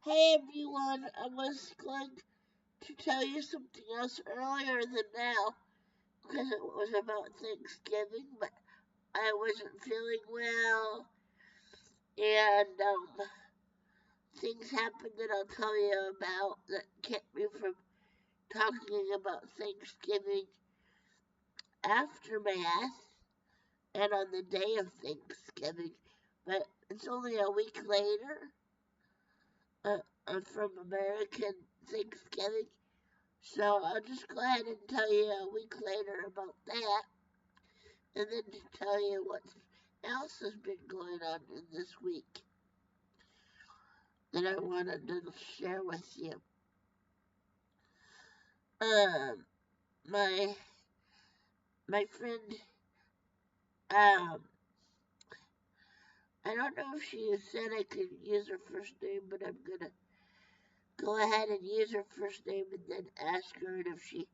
Hey everyone, I was going to tell you something else earlier than now because it was about Thanksgiving, but I wasn't feeling well and things happened that I'll tell you about that kept me from talking about Thanksgiving aftermath and on the day of Thanksgiving. But it's only a week later from American Thanksgiving. So I'll just go ahead and tell you a week later about that, and then to tell you what else has been going on in this week that I wanted to share with you. Um, my my friend, um, I don't know if she said I could use her first name, but I'm gonna go ahead and use her first name and then ask her, and if she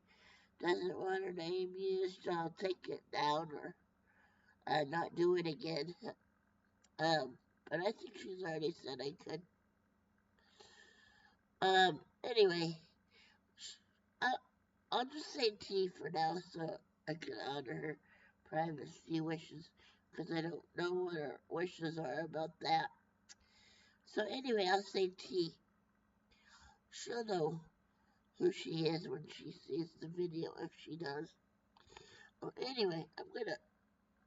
doesn't want her name used, I'll take it down or not do it again. But I think she's already said I could. Anyway, I'll, I'll just say T for now so I can honor her privacy wishes because I don't know what her wishes are about that. So anyway, I'll say T. She'll know who she is when she sees the video if she does. Well, anyway, I'm gonna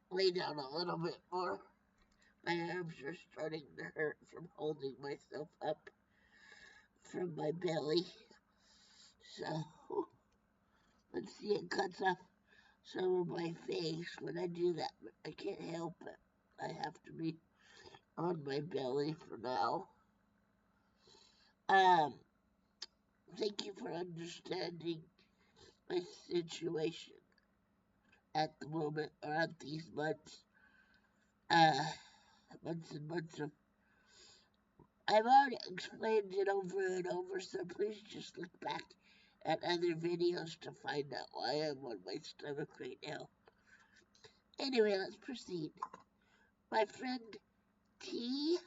lay down a little bit more. My arms are starting to hurt from holding myself up from my belly. So let's see, it cuts off some of my face when I do that, but I can't help it. I have to be on my belly for now. Um, Thank you for understanding my situation at the moment, or at these months. Uh, Months and months of. I've already explained it over and over, so please just look back at other videos to find out why I'm on my stomach right now. Anyway, let's proceed. My friend T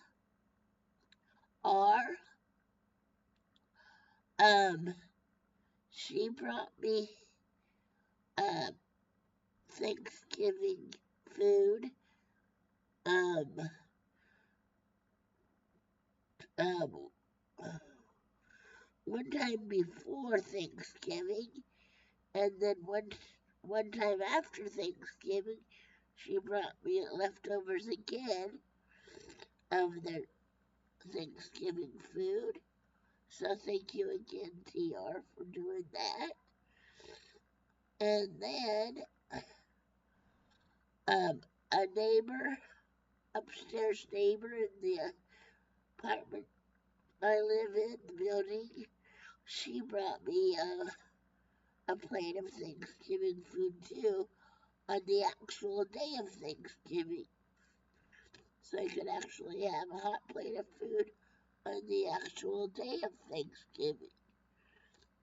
R um she brought me um Thanksgiving food. Um um One time before Thanksgiving and then one time after Thanksgiving she brought me leftovers again of their Thanksgiving food. So thank you again, TR, for doing that. And then a neighbor, upstairs neighbor in the apartment I live in, the building, she brought me a plate of Thanksgiving food too on the actual day of Thanksgiving. So I could actually have a hot plate of food on the actual day of Thanksgiving.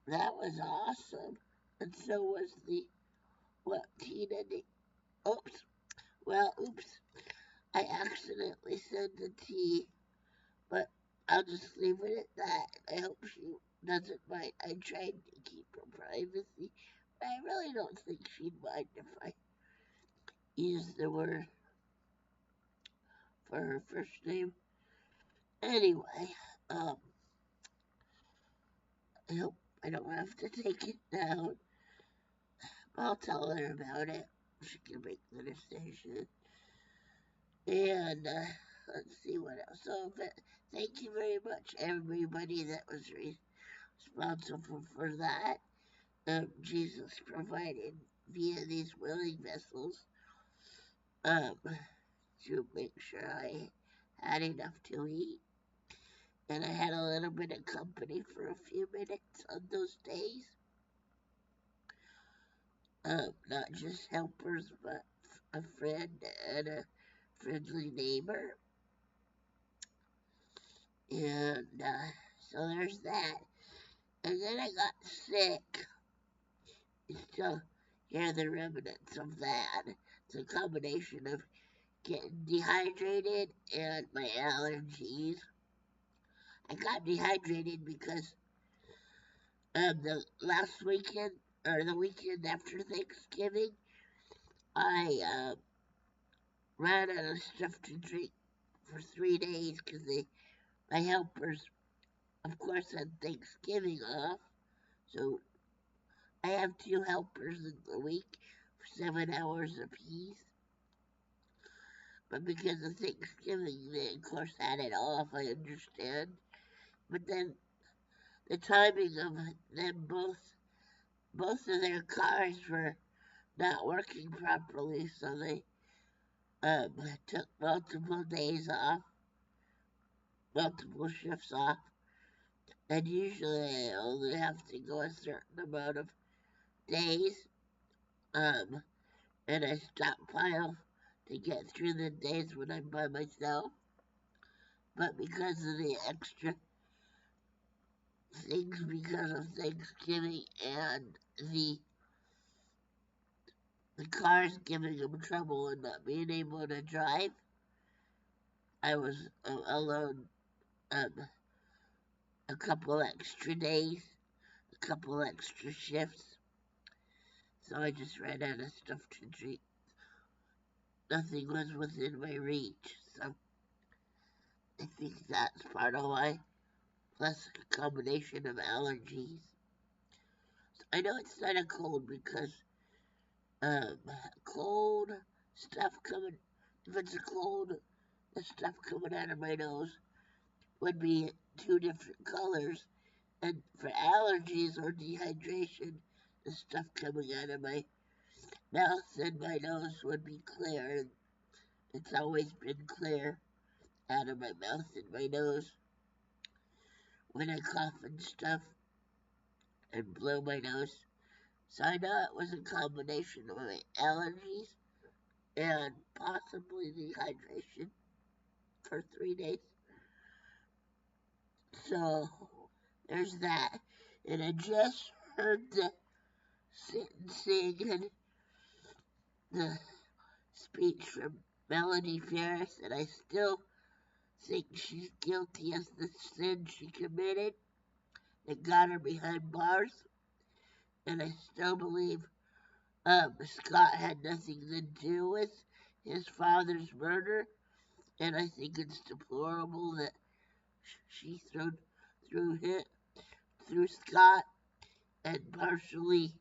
That was awesome. And so was the what Tina did. Oops. Well, oops. I accidentally said the T, but I'll just leave it at that. I hope she doesn't mind. I tried to keep her privacy, but I really don't think she'd mind if I use the word for her first name. Anyway, um, I hope I don't have to take it down. I'll tell her about it. She can make the decision. And let's see what else. So, thank you very much, everybody that was responsible for that. Jesus provided via these willing vessels um, to make sure I had enough to eat. And I had a little bit of company for a few minutes on those days. Not just helpers, but a friend and a friendly neighbor. And so there's that. And then I got sick. You still hear the remnants of that. It's a combination of getting dehydrated and my allergies. I got dehydrated because the last weekend or the weekend after Thanksgiving, I ran out of stuff to drink for 3 days because my helpers, of course, had Thanksgiving off. So I have two helpers in the week for 7 hours apiece. But because of Thanksgiving, they of course had it off. I understand. But then the timing of them both of their cars were not working properly, so they um, took multiple days off, multiple shifts off, and usually I only have to go a certain amount of days, um, and I stockpile to get through the days when I'm by myself. But because of the extra things, because of Thanksgiving and the the cars giving them trouble and not being able to drive, I was alone um, a couple extra days, a couple extra shifts, so I just ran out of stuff to drink. Nothing was within my reach, so I think that's part of why, plus a combination of allergies. I know it's not a cold because um, cold stuff coming, if it's a cold, the stuff coming out of my nose would be two different colors, and for allergies or dehydration, the stuff coming out of my mouth and my nose would be clear, and it's always been clear out of my mouth and my nose when I cough and stuff and blow my nose. So I know it was a combination of my allergies and possibly dehydration for 3 days. So there's that. And I just heard the sentencing and the speech from Melanie Ferris, and I still think she's guilty of the sin she committed that got her behind bars. And I still believe Scott had nothing to do with his father's murder. And I think it's deplorable that she threw Scott and partially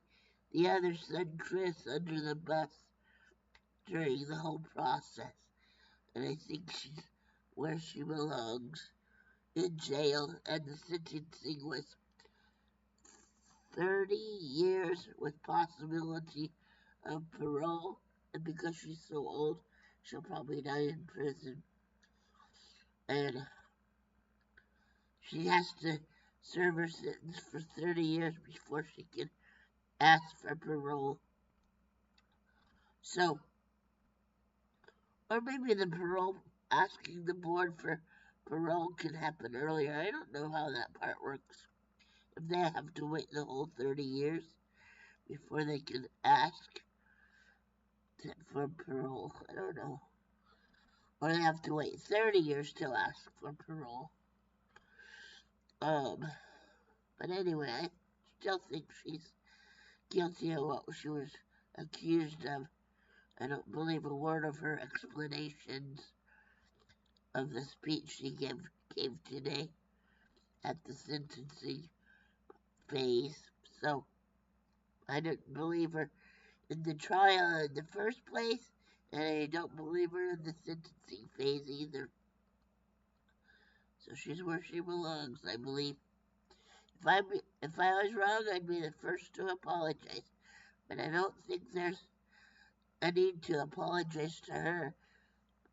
the other son Chris under the bus during the whole process. And I think she's where she belongs, in jail, and the sentencing was 30 years with possibility of parole. And because she's so old, she'll probably die in prison. And she has to serve her sentence for 30 years before she can ask for parole. So, or maybe the parole, asking the board for parole can happen earlier. I don't know how that part works. If they have to wait the whole 30 years before they can ask for parole, I don't know. Or they have to wait 30 years to ask for parole. Um, but anyway, I still think she's guilty of what she was accused of. I don't believe a word of her explanations of the speech she gave today at the sentencing phase. So I didn't believe her in the trial in the first place, and I don't believe her in the sentencing phase either. So she's where she belongs, I believe. If I was wrong, I'd be the first to apologize. But I don't think there's a need to apologize to her.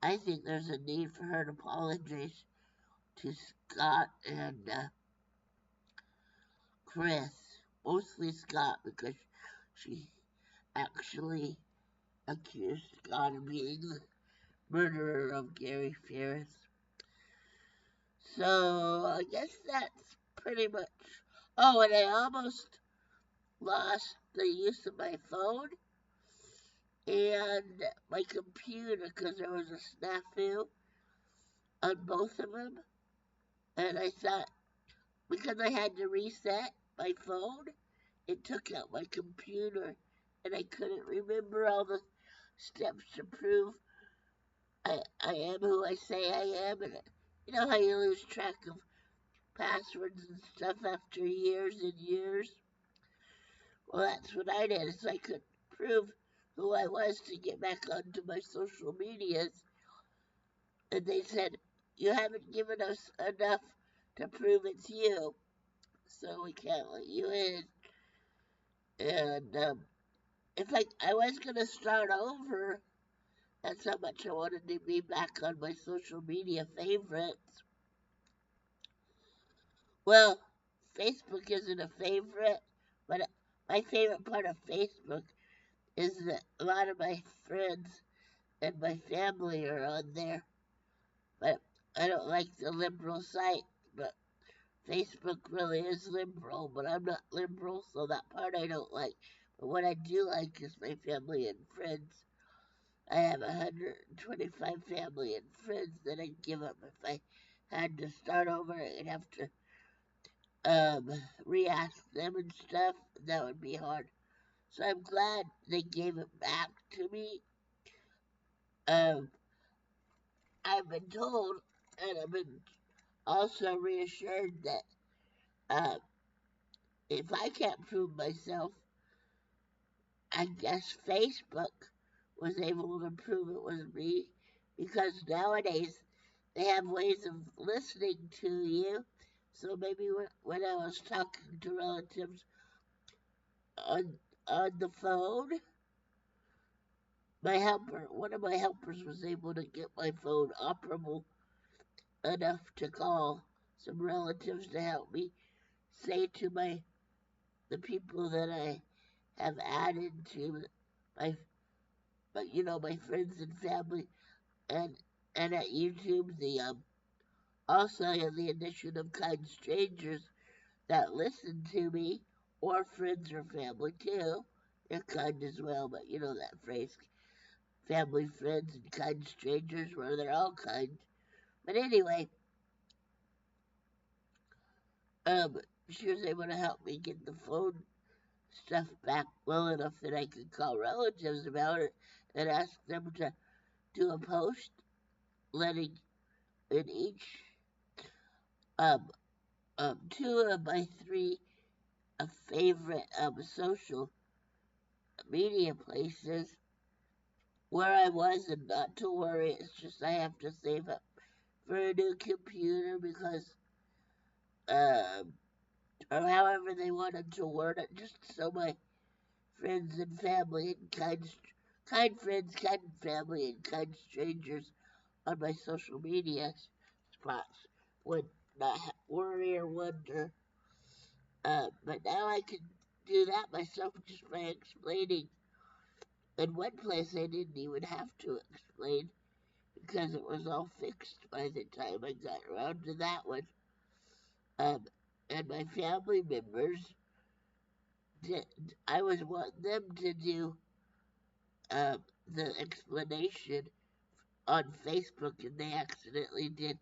I think there's a need for her to apologize to Scott and Chris. Mostly Scott, because she actually accused Scott of being the murderer of Gary Ferris. So I guess that's pretty much. Oh, and I almost lost the use of my phone and my computer because there was a snafu on both of them. And I thought, because I had to reset my phone, it took out my computer, and I couldn't remember all the steps to prove I am who I say I am. And you know how you lose track of passwords and stuff after years and years? Well, that's what I did, is I could prove who I was to get back onto my social medias. And they said, you haven't given us enough to prove it's you, so we can't let you in. And if I was going to start over, that's how much I wanted to be back on my social media favorites. Well, Facebook isn't a favorite, but my favorite part of Facebook is that a lot of my friends and my family are on there. But I don't like the liberal site, but Facebook really is liberal, but I'm not liberal, so that part I don't like. But what I do like is my family and friends. I have 125 family and friends that I'd give up if I had to start over. I'd have to re-ask them and stuff. That would be hard. So I'm glad they gave it back to me. Um, I've been told, and I've been also reassured that uh, if I can't prove myself, I guess Facebook was able to prove it was me, because nowadays they have ways of listening to you. So maybe when I was talking to relatives on the phone, one of my helpers was able to get my phone operable enough to call some relatives to help me say to the people that I have added to my, my friends and family, and at YouTube, also in the addition of kind strangers that listen to me, or friends or family too. They're kind as well, but you know that phrase, family, friends, and kind strangers, where they're all kind. But anyway, um, she was able to help me get the phone stuff back well enough that I could call relatives about it and ask them to do a post letting in each um two of my three favorite social media places where I was, and not to worry. It's just I have to save up for a new computer because um or however they wanted to word it, just so my friends and family and kind friends, kind family, and kind strangers on my social media spots would not worry or wonder. But now I can do that myself just by explaining. In one place, I didn't even have to explain because it was all fixed by the time I got around to that one. Um, and my family members, did, I was wanting them to do the explanation on Facebook, and they accidentally did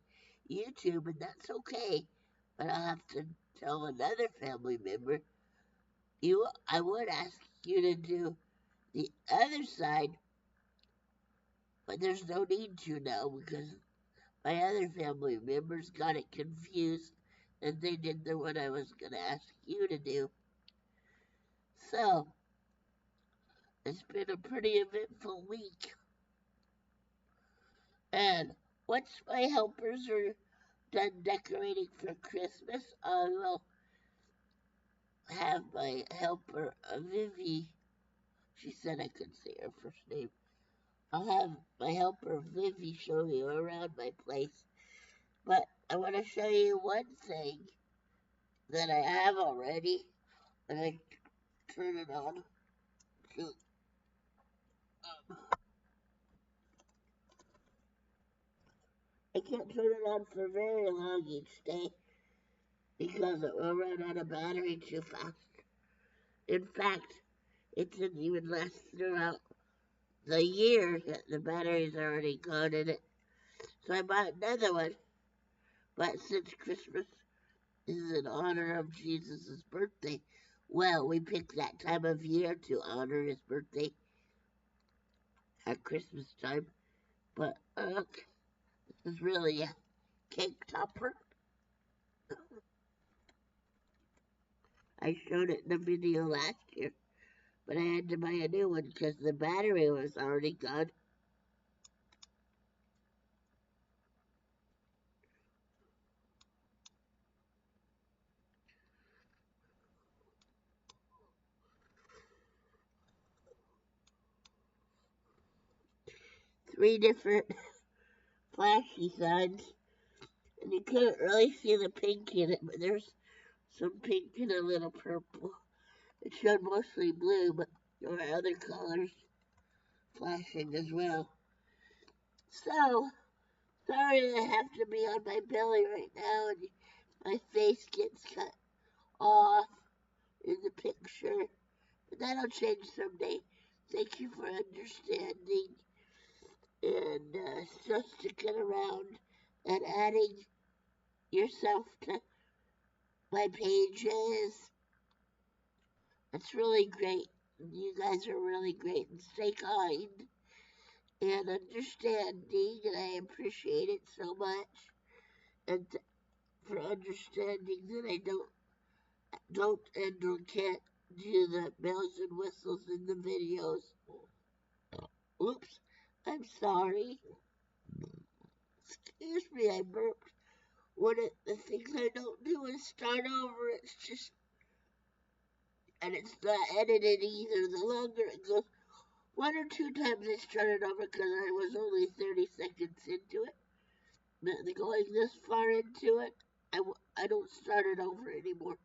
YouTube, and that's okay. But I'll have to tell another family member, I would ask you to do the other side, but there's no need to now because my other family members got it confused and they did the what I was going to ask you to do. So, it's been a pretty eventful week. And once my helpers are done decorating for Christmas, I will have my helper, Vivi. She said I could say her first name. I'll have my helper, Vivi, show you around my place. But I want to show you one thing that I have already. And I turn it on. I can't turn it on for very long each day because it will run out of battery too fast. In fact, it didn't even last throughout the year that the battery's already gone in it. So I bought another one, But since Christmas is in honor of Jesus' birthday, well, we picked that time of year to honor his birthday at Christmas time. But this is really a cake topper. I showed it in the video last year, but I had to buy a new one because the battery was already gone. Three different flashy signs, and you couldn't really see the pink in it, but there's some pink and a little purple. It showed mostly blue, but there were other colors flashing as well. So, sorry that I have to be on my belly right now, and my face gets cut off in the picture, but that'll change someday. Thank you for understanding and still sticking around and adding yourself to my pages. It's really great. You guys are really great, and stay kind and understanding, and I appreciate it so much. And for understanding that I don't and or can't do the bells and whistles in the videos. Oops, I'm sorry. Excuse me, I burped. One of the things I don't do is start over. It's just, and it's not edited either. The longer it goes, one or two times I started over because I was only 30 seconds into it. But going this far into it, I don't start it over anymore.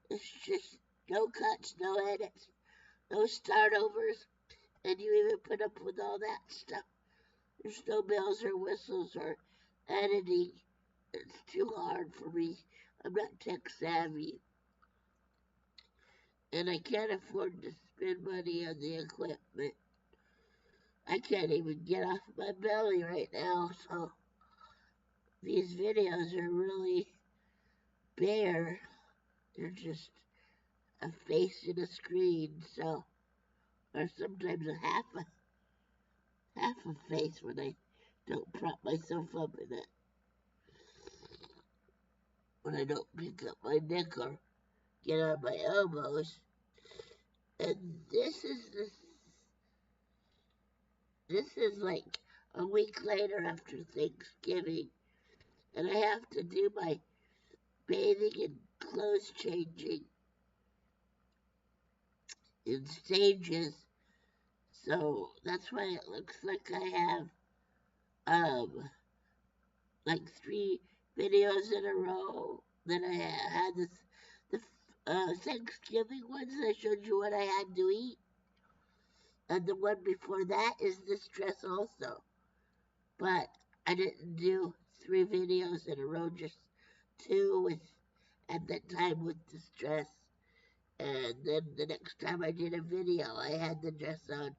It's just no cuts, no edits, no start overs, and you even put up with all that stuff. There's no bells or whistles or editing. It's too hard for me. I'm not tech savvy, and I can't afford to spend money on the equipment. I can't even get off my belly right now, so these videos are really bare. They're just a face in a screen, so, or sometimes half a face when I don't prop myself up in it. When I don't pick up my neck or get on my elbows. And this is like a week later after Thanksgiving, and I have to do my bathing and clothes changing in stages. So that's why it looks like I have like 3 videos in a row. Then I had the Thanksgiving ones. I showed you what I had to eat, and the one before that is this dress also. But I didn't do 3 videos in a row, just 2 with at that time with this dress. And then the next time I did a video, I had the dress on.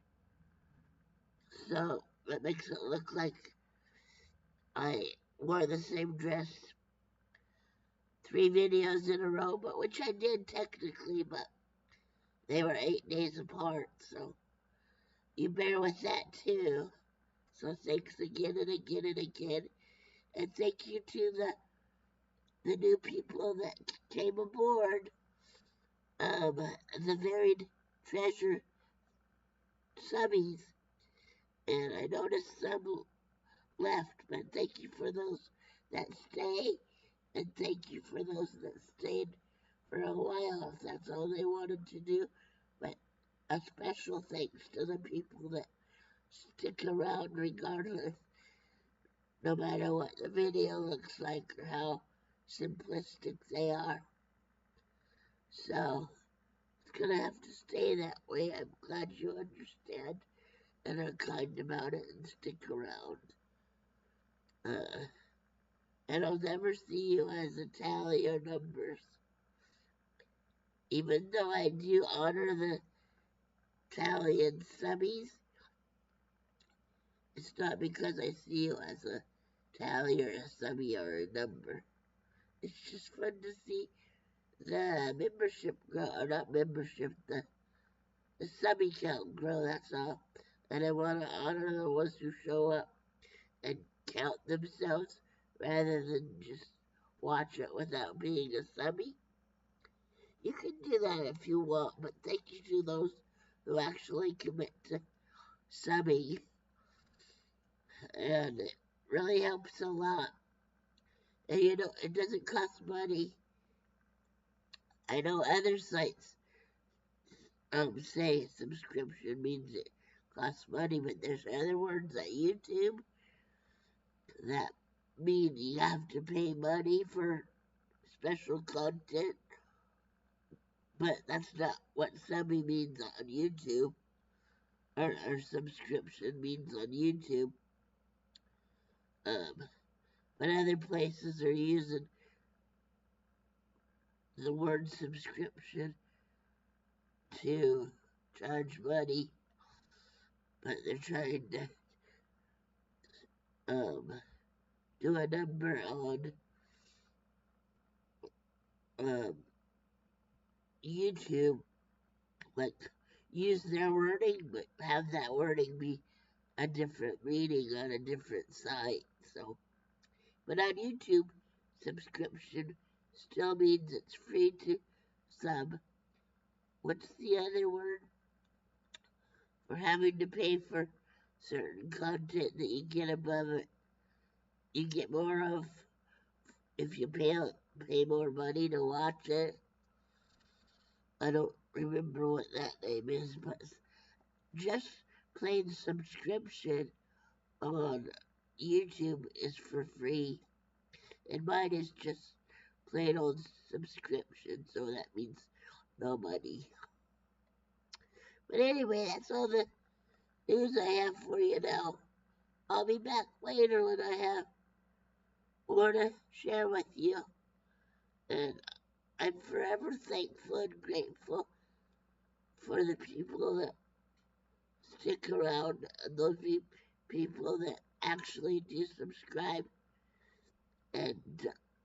So that makes it look like I wore the same dress 3 videos in a row, but which I did technically, but they were 8 days apart, so you bear with that too. So thanks again and again and again. And thank you to the new people that came aboard. The varied treasure subbies. And I noticed some left, but thank you for those that stay. And thank you for those that stayed for a while if that's all they wanted to do. But a special thanks to the people that stick around regardless, no matter what the video looks like or how simplistic they are. So it's gonna have to stay that way. I'm glad you understand and are kind about it and stick around. And I'll never see you as a tally or numbers. Even though I do honor the tally and subbies, it's not because I see you as a tally or a subby or a number. it's just fun to see the membership grow, or not membership, the subby count grow, that's all. And I want to honor the ones who show up and count themselves rather than just watch it without being a subby. You can do that if you want, but thank you to those who actually commit to subbing, and it really helps a lot. And you know, it doesn't cost money. I know other sites say subscription means it costs money, but there's other words like YouTube that mean you have to pay money for special content, but that's not what subbing means on YouTube, or subscription means on YouTube. Um, but other places are using the word subscription to charge money, but they're trying to do a number on um, YouTube, like use their wording, but have that wording be a different meaning on a different site. So, but on YouTube, subscription still means it's free to sub. What's the other word for having to pay for certain content that you get above it? You get more of if you pay more money to watch it. I don't remember what that name is, but just plain subscription on YouTube is for free, and mine is just plain old subscription, so that means no money. But anyway, that's all the news I have for you now. I'll be back later when I have more to share with you, and I'm forever thankful and grateful for the people that stick around and those people that actually do subscribe, and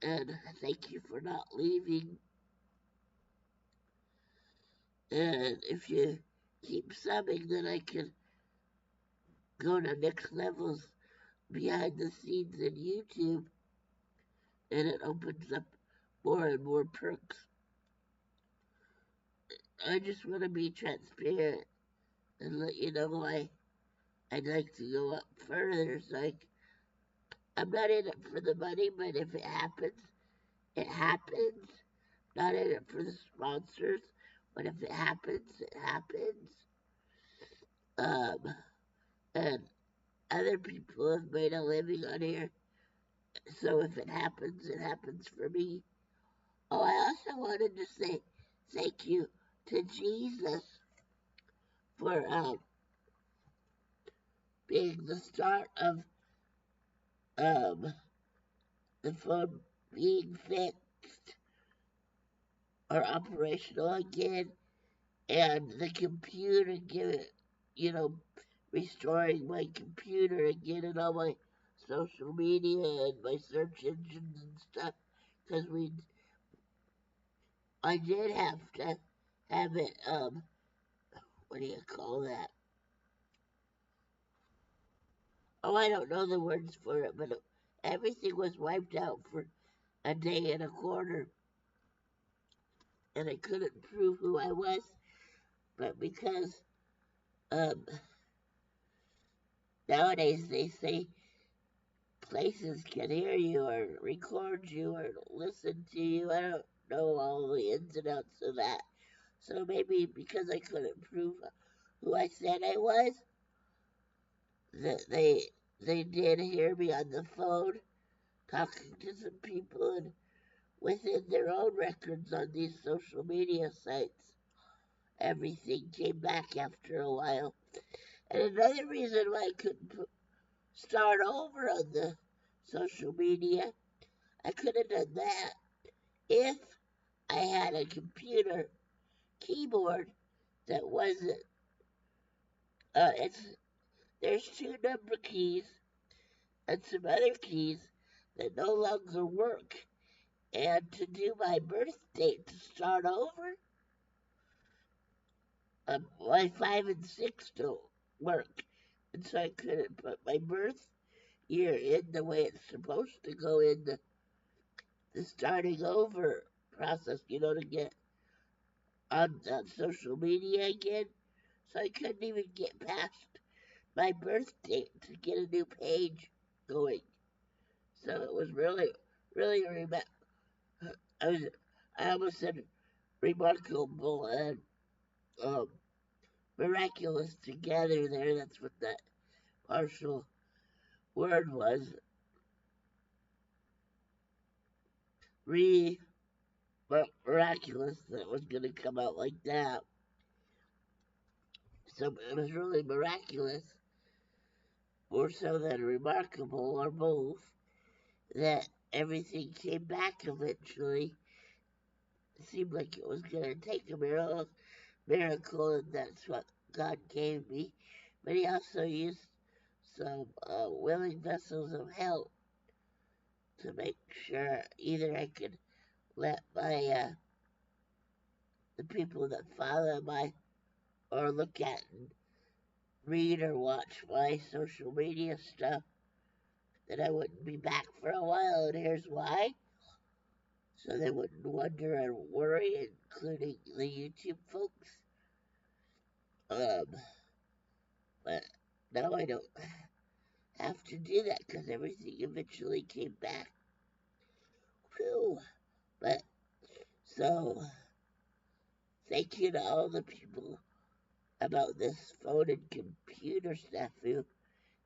and thank you for not leaving. And if you keep subbing, then I can go to next levels behind the scenes in YouTube, and it opens up more and more perks. I just want to be transparent and let you know I'd like to go up further. It's like I'm not in it for the money, but if it happens, it happens. Not in it for the sponsors, but if it happens, it happens. Um, and other people have made a living on here, so if it happens for me. Oh, I also wanted to say thank you to Jesus for being the start of um, the phone being fixed or operational again, and the computer you know, restoring my computer again and all my social media and my search engines and stuff, because I did have to have it, what do you call that? Oh, I don't know the words for it, but everything was wiped out for a day and a quarter, and I couldn't prove who I was, but because um, nowadays they say places can hear you or record you or listen to you. I don't know all the ins and outs of that. So maybe because I couldn't prove who I said I was, that they did hear me on the phone talking to some people and within their own records on these social media sites. Everything came back after a while. And another reason why I couldn't start over on the social media, I could have done that if I had a computer keyboard that wasn't, it's, there's two number keys and some other keys that no longer work And to do my birth date to start over, my 5 and 6 don't work. And so I couldn't put my birth year in the way it's supposed to go in the starting over process, to get on social media again. So I couldn't even get past my birth date to get a new page going. So it was really, really I was, I almost said remarkable and um, miraculous together there. That's what that partial word was. Miraculous that it was going to come out like that. So it was really miraculous, more so than remarkable, or both, that everything came back eventually. It seemed like it was going to take a miracle, and that's what God gave me. But He also used some willing vessels of help to make sure either I could let the people that follow or look at and read or watch my social media stuff, that I wouldn't be back for a while, and here's why. So they wouldn't wonder and worry, including the YouTube folks. Um, but now I don't have to do that because everything eventually came back. Whew. But so thank you to all the people about this phone and computer snafu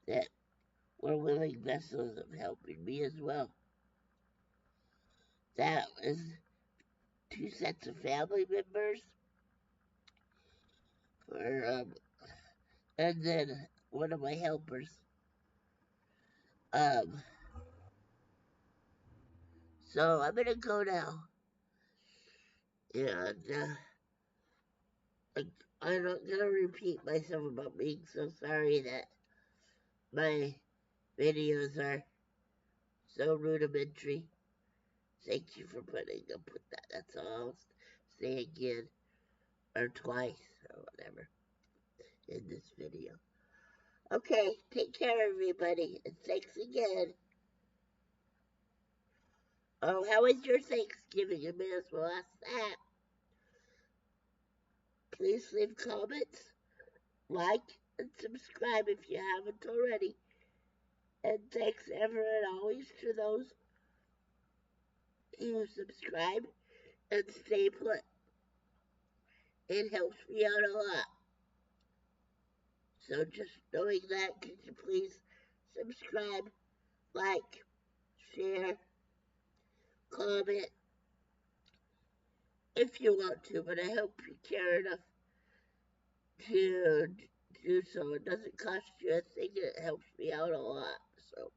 that were willing vessels of helping me as well. That was 2 sets of family members for and then one of my helpers. Um, so I'm gonna go now, and I'm not gonna repeat myself about being so sorry that my videos are so rudimentary. Thank you for putting up with that. That's all I'll say again, or twice, or whatever, in this video. Okay, take care, everybody, and thanks again. Oh, how was your Thanksgiving? You may as well ask that. Please leave comments, like, and subscribe if you haven't already. And thanks ever and always to those who subscribe and stay put. It helps me out a lot. So just knowing that, could you please subscribe, like, share, comment if you want to, but I hope you care enough to do so. It doesn't cost you a thing, it helps me out a lot. So,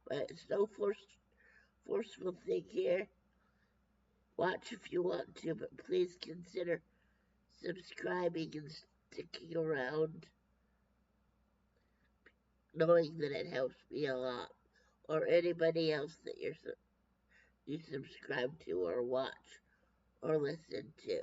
but it's no forceful thing here. Watch if you want to, but please consider subscribing and sticking around, knowing that it helps me a lot, or anybody else that you subscribe to or watch or listen to.